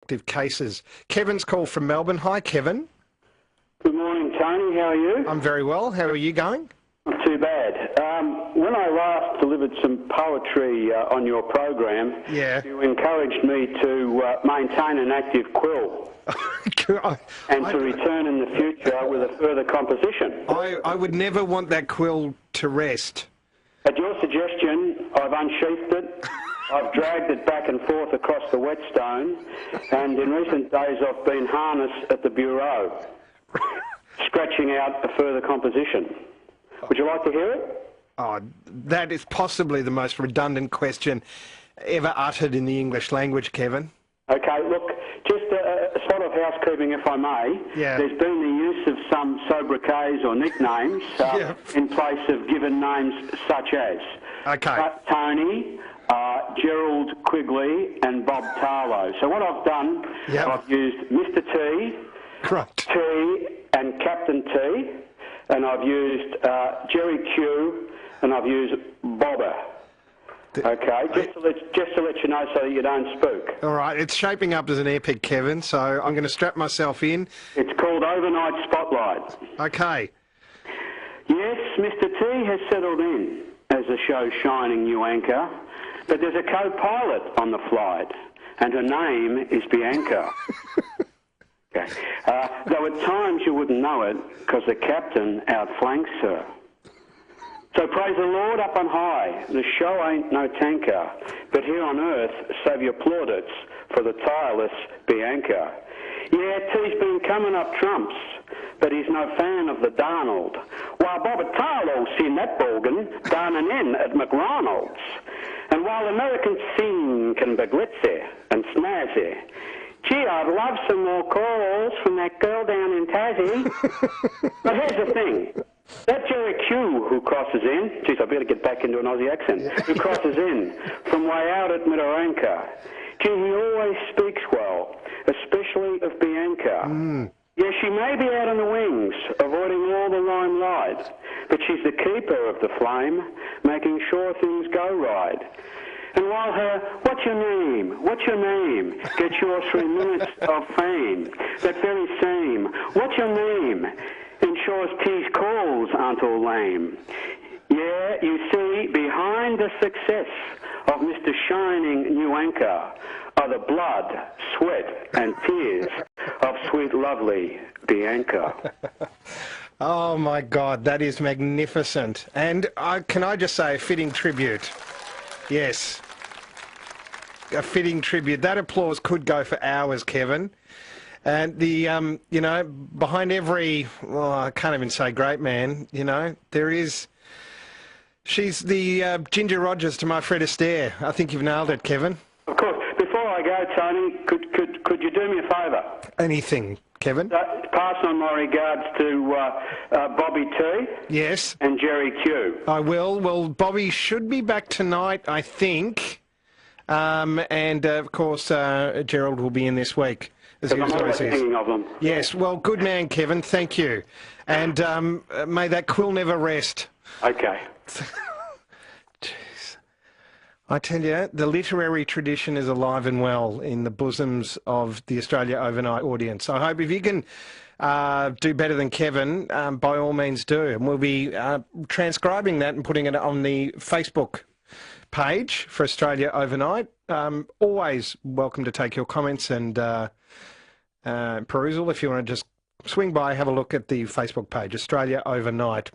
active cases. Kevin's called from Melbourne. Hi, Kevin. Good morning, Tony. How are you? I'm very well. How are you going? Not too bad. When I last delivered some poetry on your program, you encouraged me to maintain an active quill and to return in the future with a further composition. I would never want that quill to rest. At your suggestion, I've unsheathed it. I've dragged it back and forth across the whetstone, and in recent days I've been harnessed at the bureau, scratching out a further composition. Would you like to hear it? Oh, that is possibly the most redundant question ever uttered in the English language, Kevin. Okay, look, just a sort of housekeeping, if I may. Yeah. There's been the use of some sobriquets or nicknames in place of given names such as Tony, Gerald Quigley and Bob Tarlow. So what I've done, I've used Mr T, T and Captain T, and I've used Jerry Q, and I've used Bobber. Okay, just to let you know so that you don't spook. All right, it's shaping up as an epic, Kevin, so I'm going to strap myself in. It's called Overnight Spotlight. Okay. Yes, Mr T has settled in as the show's shining new anchor, but there's a co-pilot on the flight, and her name is Bianca. Okay. Though at times you wouldn't know it, because the captain outflanks her. So praise the Lord up on high, the show ain't no tanker, but here on earth save your plaudits for the tireless Bianca. Yeah, T's been coming up trumps, but he's no fan of the Darnold, while Bob Tarlow seen that bogan darning in at McRonald's. And while Americans sing can be glitzy and snazzy, gee, I'd love some more calls from that girl down in Tassie. But here's the thing. That Jerry Q who crosses in, geez, I better get back into an Aussie accent, who crosses in from way out at Midaranka, gee, he always speaks well, especially of Bianca. Yeah, she may be out on the wings, avoiding all the limelight, but she's the keeper of the flame, making sure things go right. And while her, what's your name, gets your 3 minutes of fame, that very same, what's your name, ensures T's calls aren't all lame. Yeah, you see, behind the success of Mr. Shining New Anchor are the blood, sweat and tears of sweet lovely Bianca. Oh my God, that is magnificent. And can I just say a fitting tribute? Yes. A fitting tribute. That applause could go for hours, Kevin. And the, you know, behind every, well, I can't even say great man, you know, there is, she's the Ginger Rogers to my Fred Astaire. I think you've nailed it, Kevin. Of course. Before I go, Tony, could you do me a favour? Anything, Kevin. Pass on my regards to Bobby T. Yes. And Jerry Q. I will. Well, Bobby should be back tonight, I think. And, of course, Gerald will be in this week. As I'm always thinking of them. Yes, well, good man, Kevin. Thank you. And may that quill never rest. Okay. Jeez. I tell you, the literary tradition is alive and well in the bosoms of the Australia Overnight audience. I hope if you can do better than Kevin, by all means do. And we'll be transcribing that and putting it on the Facebook page for Australia Overnight. Always welcome to take your comments and perusal if you want to just swing by, have a look at the Facebook page, Australia Overnight.